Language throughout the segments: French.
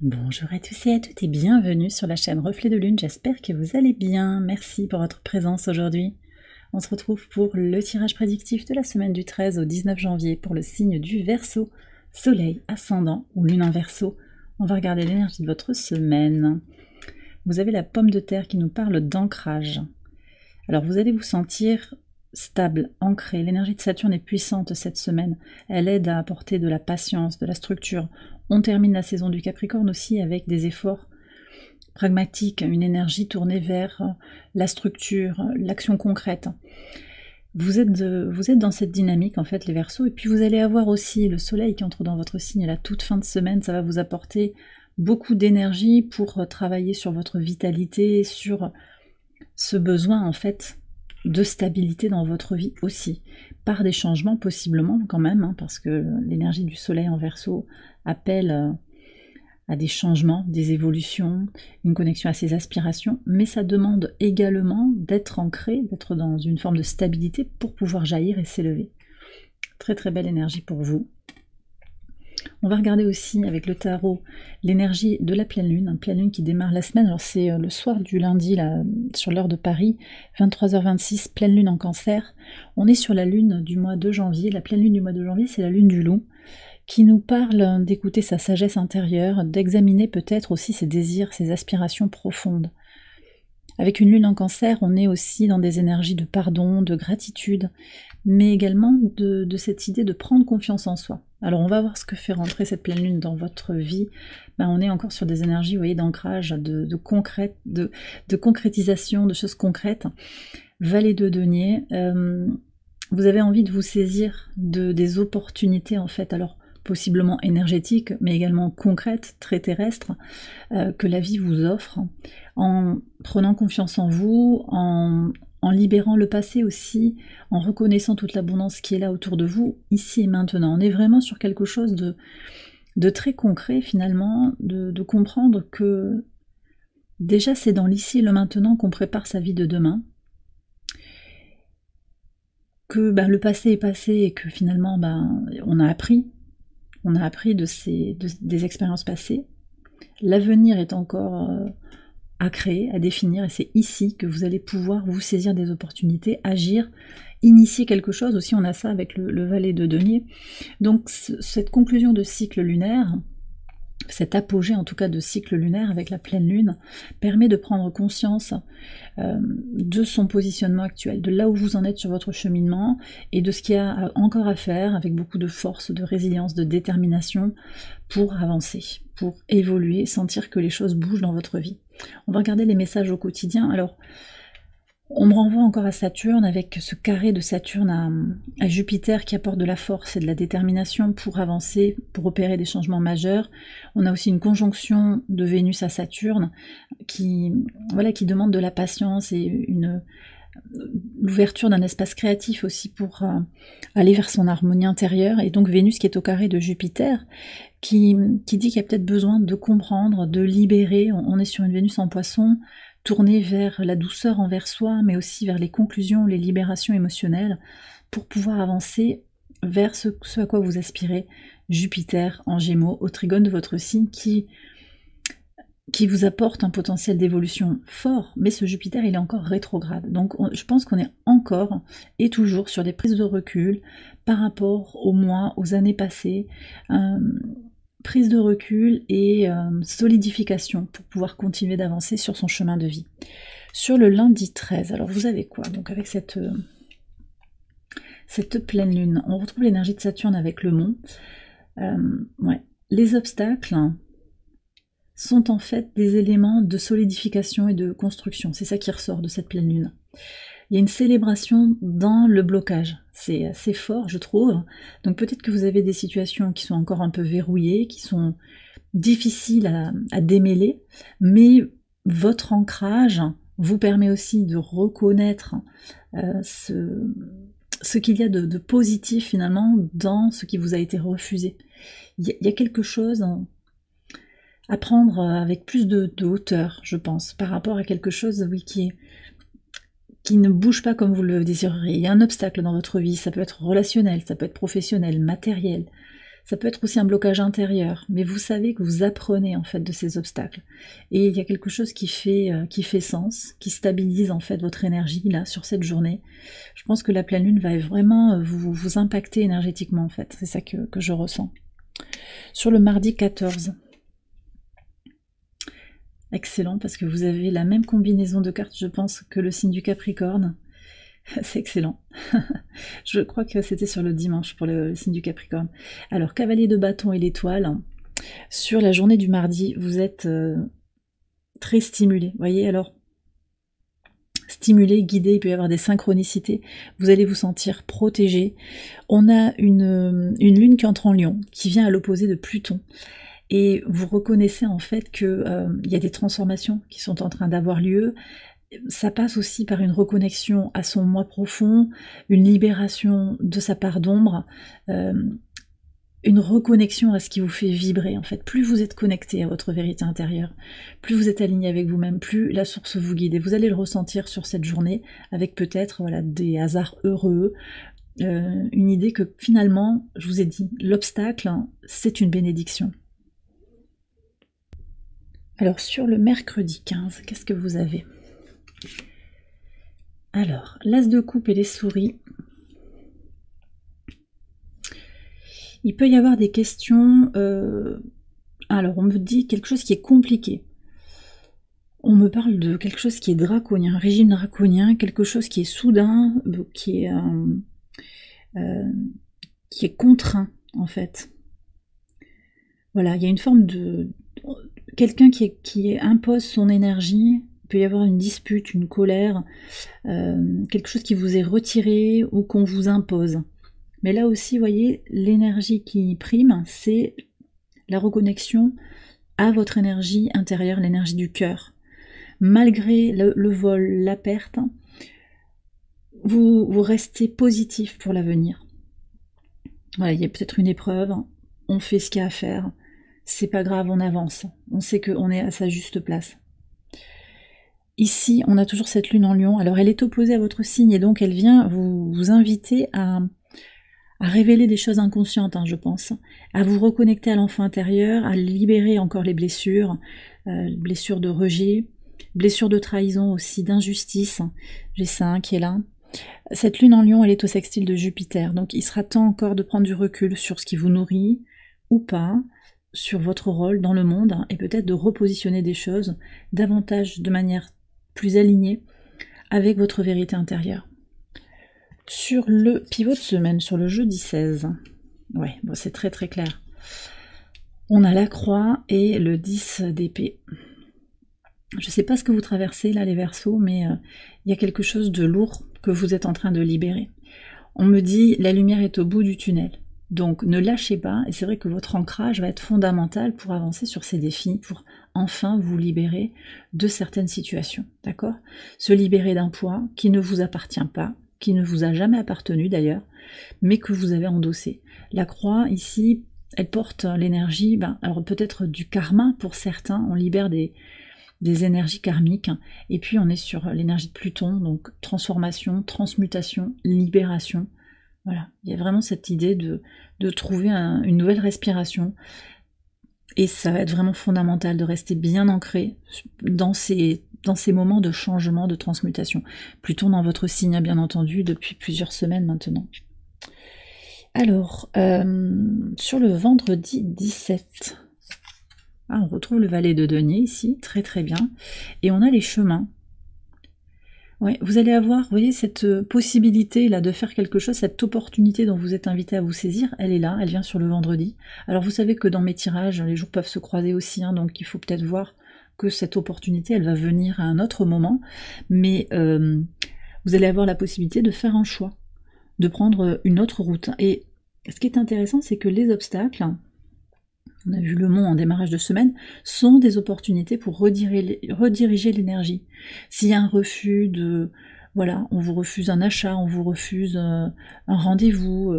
Bonjour à tous et à toutes et bienvenue sur la chaîne Reflet de Lune, j'espère que vous allez bien, merci pour votre présence aujourd'hui. On se retrouve pour le tirage prédictif de la semaine du 13 au 19 janvier pour le signe du Verseau, Soleil, Ascendant ou Lune en Verseau. On va regarder l'énergie de votre semaine. Vous avez la pomme de terre qui nous parle d'ancrage. Alors vous allez vous sentir stable, ancré. L'énergie de Saturne est puissante cette semaine. Elle aide à apporter de la patience, de la structure. On termine la saison du Capricorne aussi avec des efforts pragmatiques, une énergie tournée vers la structure, l'action concrète. Vous êtes dans cette dynamique en fait les Verseaux, et puis vous allez avoir aussi le soleil qui entre dans votre signe à la toute fin de semaine. Ça va vous apporter beaucoup d'énergie pour travailler sur votre vitalité, sur ce besoin en fait de stabilité dans votre vie aussi, par des changements possiblement quand même, parce que l'énergie du soleil en Verseau appelle à des changements, des évolutions, une connexion à ses aspirations, mais ça demande également d'être ancré, d'être dans une forme de stabilité pour pouvoir jaillir et s'élever. Très très belle énergie pour vous. On va regarder aussi avec le tarot l'énergie de la pleine lune qui démarre la semaine. Alors c'est le soir du lundi, là, sur l'heure de Paris, 23h26, pleine lune en Cancer. On est sur la lune du mois de janvier. La pleine lune du mois de janvier, c'est la lune du loup, qui nous parle d'écouter sa sagesse intérieure, d'examiner peut-être aussi ses désirs, ses aspirations profondes. Avec une lune en Cancer, on est aussi dans des énergies de pardon, de gratitude, mais également de cette idée de prendre confiance en soi. Alors on va voir ce que fait rentrer cette pleine lune dans votre vie. On est encore sur des énergies, vous voyez, d'ancrage, de concrétisation, de choses concrètes. Valet de denier, vous avez envie de vous saisir des opportunités en fait, alors possiblement énergétiques, mais également concrètes, très terrestres, que la vie vous offre, en prenant confiance en vous, en libérant le passé aussi, en reconnaissant toute l'abondance qui est là autour de vous, ici et maintenant. On est vraiment sur quelque chose de très concret finalement, de comprendre que déjà c'est dans l'ici et le maintenant qu'on prépare sa vie de demain, que le passé est passé et que finalement on a appris des expériences passées. L'avenir est encore à créer, à définir, et c'est ici que vous allez pouvoir vous saisir des opportunités, agir, initier quelque chose. Aussi on a ça avec le valet de denier. Donc cette conclusion de cycle lunaire, cet apogée en tout cas de cycle lunaire avec la pleine lune, permet de prendre conscience de son positionnement actuel, de là où vous en êtes sur votre cheminement et de ce qu'il y a encore à faire, avec beaucoup de force, de résilience, de détermination pour avancer, pour évoluer, sentir que les choses bougent dans votre vie. On va regarder les messages au quotidien. Alors on me renvoie encore à Saturne, avec ce carré de Saturne à Jupiter qui apporte de la force et de la détermination pour avancer, pour opérer des changements majeurs. On a aussi une conjonction de Vénus à Saturne qui demande de la patience et l'ouverture d'un espace créatif aussi pour aller vers son harmonie intérieure. Et donc Vénus qui est au carré de Jupiter, qui dit qu'il y a peut-être besoin de comprendre, de libérer. On est sur une Vénus en Poisson, tourner vers la douceur envers soi, mais aussi vers les conclusions, les libérations émotionnelles, pour pouvoir avancer vers ce à quoi vous aspirez. Jupiter en Gémeaux, au trigone de votre signe, qui vous apporte un potentiel d'évolution fort, mais ce Jupiter il est encore rétrograde. Donc je pense qu'on est encore et toujours sur des prises de recul par rapport aux mois, aux années passées, prise de recul et solidification pour pouvoir continuer d'avancer sur son chemin de vie. Sur le lundi 13, alors vous avez quoi? Donc avec cette pleine lune, on retrouve l'énergie de Saturne avec le mont. Les obstacles sont en fait des éléments de solidification et de construction. C'est ça qui ressort de cette pleine lune. Il y a une célébration dans le blocage. C'est assez fort, je trouve. Donc peut-être que vous avez des situations qui sont encore un peu verrouillées, qui sont difficiles à démêler, mais votre ancrage vous permet aussi de reconnaître ce qu'il y a de positif finalement dans ce qui vous a été refusé. Il y a quelque chose à prendre avec plus de hauteur, je pense, par rapport à quelque chose, oui, qui ne bouge pas comme vous le désireriez. Il y a un obstacle dans votre vie, ça peut être relationnel, ça peut être professionnel, matériel, Ça peut être aussi un blocage intérieur, mais vous savez que vous apprenez en fait de ces obstacles. Et il y a quelque chose qui fait sens, qui stabilise en fait votre énergie là sur cette journée. Je pense que la pleine lune va vraiment vous impacter énergétiquement en fait. C'est ça que je ressens. Sur le mardi 14. Excellent, parce que vous avez la même combinaison de cartes, je pense, que le signe du Capricorne. C'est excellent. Je crois que c'était sur le dimanche pour le signe du Capricorne. Alors, cavalier de bâton et l'étoile. Sur la journée du mardi, vous êtes très stimulé. Vous voyez, alors, stimulé, guidé, il peut y avoir des synchronicités. Vous allez vous sentir protégé. On a une lune qui entre en Lion, qui vient à l'opposé de Pluton. Et vous reconnaissez en fait qu'il y a des transformations qui sont en train d'avoir lieu. Ça passe aussi par une reconnexion à son moi profond, une libération de sa part d'ombre, une reconnexion à ce qui vous fait vibrer. En fait, plus vous êtes connecté à votre vérité intérieure, plus vous êtes aligné avec vous-même, plus la source vous guide. Et vous allez le ressentir sur cette journée avec peut-être voilà, des hasards heureux, une idée que finalement, je vous ai dit, l'obstacle, hein, c'est une bénédiction. Alors, sur le mercredi 15, qu'est-ce que vous avez? Alors, l'as de coupe et les souris. Il peut y avoir des questions... alors, on me dit quelque chose qui est compliqué. On me parle de quelque chose qui est draconien, un régime draconien, quelque chose qui est soudain, qui est contraint, en fait. Voilà, il y a une forme de... quelqu'un qui impose son énergie, il peut y avoir une dispute, une colère, quelque chose qui vous est retiré ou qu'on vous impose. Mais là aussi, vous voyez, l'énergie qui prime, c'est la reconnexion à votre énergie intérieure, l'énergie du cœur. Malgré le vol, la perte, vous restez positif pour l'avenir. Voilà, il y a peut-être une épreuve, on fait ce qu'il y a à faire, c'est pas grave, on avance, on sait qu'on est à sa juste place. Ici, on a toujours cette lune en Lion, alors elle est opposée à votre signe, et donc elle vient vous inviter à révéler des choses inconscientes, hein, je pense, à vous reconnecter à l'enfant intérieur, à libérer encore les blessures de rejet, blessures de trahison aussi, d'injustice, j'ai ça qui est là. Cette lune en Lion, elle est au sextile de Jupiter, donc il sera temps encore de prendre du recul sur ce qui vous nourrit, ou pas, sur votre rôle dans le monde, et peut-être de repositionner des choses davantage de manière plus alignée avec votre vérité intérieure. Sur le pivot de semaine, sur le jeudi 16, ouais, bon, c'est très très clair. On a la croix et le 10 d'épée. Je ne sais pas ce que vous traversez là les Verseaux, mais il y a quelque chose de lourd que vous êtes en train de libérer. On me dit la lumière est au bout du tunnel. Donc ne lâchez pas, et c'est vrai que votre ancrage va être fondamental pour avancer sur ces défis, pour enfin vous libérer de certaines situations, d'accord? Se libérer d'un poids qui ne vous appartient pas, qui ne vous a jamais appartenu d'ailleurs, mais que vous avez endossé. La croix ici, elle porte l'énergie, alors peut-être du karma pour certains, on libère des énergies karmiques, et puis on est sur l'énergie de Pluton, donc transformation, transmutation, libération. Voilà, il y a vraiment cette idée de trouver une nouvelle respiration, et ça va être vraiment fondamental de rester bien ancré dans ces moments de changement, de transmutation. Pluton dans votre signe, bien entendu, depuis plusieurs semaines maintenant. Alors, sur le vendredi 17, on retrouve le valet de denier ici, très très bien, et on a les chemins. Ouais, vous allez avoir, vous voyez, cette possibilité là de faire quelque chose, cette opportunité dont vous êtes invité à vous saisir, elle est là, elle vient sur le vendredi. Alors vous savez que dans mes tirages, les jours peuvent se croiser aussi, hein, donc il faut peut-être voir que cette opportunité, elle va venir à un autre moment, mais vous allez avoir la possibilité de faire un choix, de prendre une autre route. Et ce qui est intéressant, c'est que les obstacles, on a vu le mont en démarrage de semaine, sont des opportunités pour rediriger l'énergie. S'il y a un refus voilà, on vous refuse un achat, on vous refuse un rendez-vous,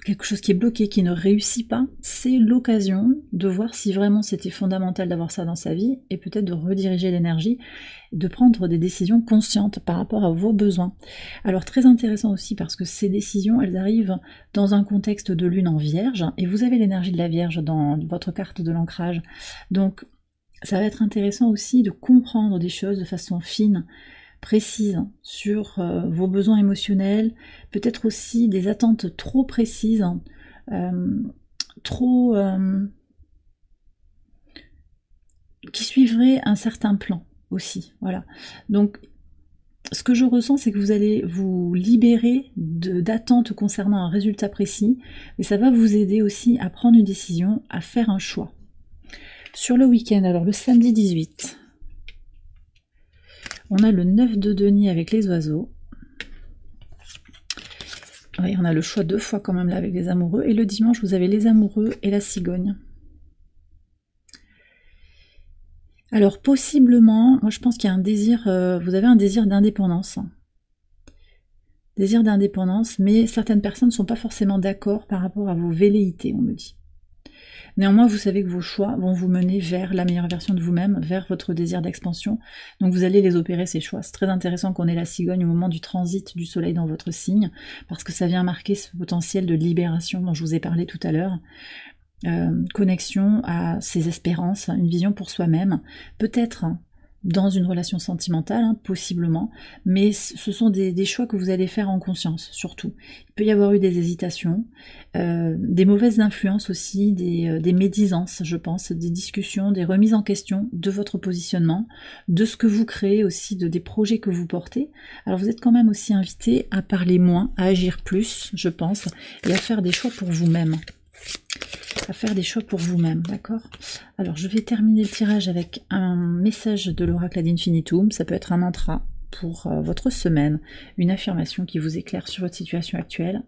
quelque chose qui est bloqué, qui ne réussit pas, c'est l'occasion de voir si vraiment c'était fondamental d'avoir ça dans sa vie et peut-être de rediriger l'énergie, de prendre des décisions conscientes par rapport à vos besoins. Alors très intéressant aussi parce que ces décisions, elles arrivent dans un contexte de lune en Vierge et vous avez l'énergie de la Vierge dans votre carte de l'ancrage. Donc ça va être intéressant aussi de comprendre des choses de façon fine, précise sur vos besoins émotionnels, peut-être aussi des attentes trop précises, qui suivraient un certain plan aussi. Voilà. Donc ce que je ressens, c'est que vous allez vous libérer d'attentes concernant un résultat précis, mais ça va vous aider aussi à prendre une décision, à faire un choix. Sur le week-end, alors le samedi 18, on a le 9 de denier avec les oiseaux. Oui, on a le choix 2 fois quand même là avec les amoureux. Et le dimanche, vous avez les amoureux et la cigogne. Alors possiblement, moi je pense qu'il y a un désir, vous avez un désir d'indépendance. Désir d'indépendance, mais certaines personnes ne sont pas forcément d'accord par rapport à vos velléités, on me dit. Néanmoins, vous savez que vos choix vont vous mener vers la meilleure version de vous-même, vers votre désir d'expansion. Donc vous allez les opérer, ces choix. C'est très intéressant qu'on ait la cigogne au moment du transit du soleil dans votre signe, parce que ça vient marquer ce potentiel de libération dont je vous ai parlé tout à l'heure. Connexion à ses espérances, une vision pour soi-même, peut-être dans une relation sentimentale, possiblement, mais ce sont des choix que vous allez faire en conscience, surtout. Il peut y avoir eu des hésitations, des mauvaises influences aussi, des médisances, je pense, des discussions, des remises en question de votre positionnement, de ce que vous créez aussi, des projets que vous portez. Alors vous êtes quand même aussi invité à parler moins, à agir plus, je pense, et à faire des choix pour vous-même. À faire des choix pour vous-même, d'accord? Alors je vais terminer le tirage avec un message de l'oracle ad infinitum. Ça peut être un mantra pour votre semaine, une affirmation qui vous éclaire sur votre situation actuelle.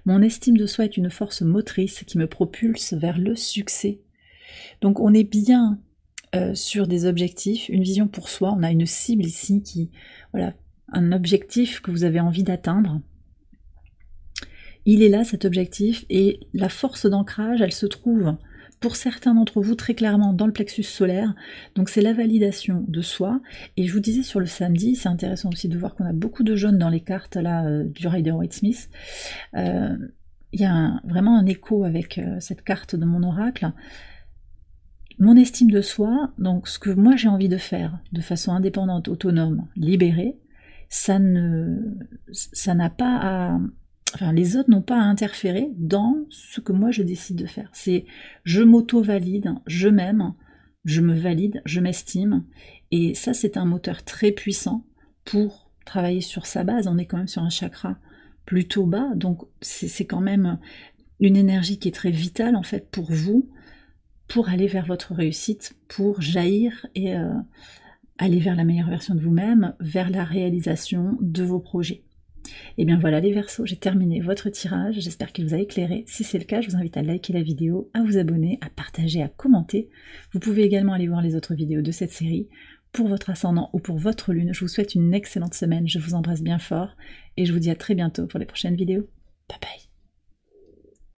Mon estime de soi est une force motrice qui me propulse vers le succès. Donc on est bien sur des objectifs, une vision pour soi. On a une cible ici qui, voilà, un objectif que vous avez envie d'atteindre. Il est là, cet objectif, et la force d'ancrage, elle se trouve, pour certains d'entre vous, très clairement dans le plexus solaire. Donc c'est la validation de soi. Et je vous disais sur le samedi, c'est intéressant aussi de voir qu'on a beaucoup de jaunes dans les cartes là du Rider-Waite-Smith. Il y a vraiment un écho avec cette carte de mon oracle. Mon estime de soi, donc ce que moi j'ai envie de faire de façon indépendante, autonome, libérée, ça n'a pas à... Enfin, les autres n'ont pas à interférer dans ce que moi je décide de faire. C'est je m'auto-valide, je m'aime, je me valide, je m'estime. Et ça, c'est un moteur très puissant pour travailler sur sa base. On est quand même sur un chakra plutôt bas, donc c'est quand même une énergie qui est très vitale en fait pour vous, pour aller vers votre réussite, pour jaillir et aller vers la meilleure version de vous-même, vers la réalisation de vos projets. Et bien voilà les Verseaux, j'ai terminé votre tirage, j'espère qu'il vous a éclairé. Si c'est le cas, je vous invite à liker la vidéo, à vous abonner, à partager, à commenter. Vous pouvez également aller voir les autres vidéos de cette série. Pour votre ascendant ou pour votre lune, je vous souhaite une excellente semaine, je vous embrasse bien fort et je vous dis à très bientôt pour les prochaines vidéos. Bye bye.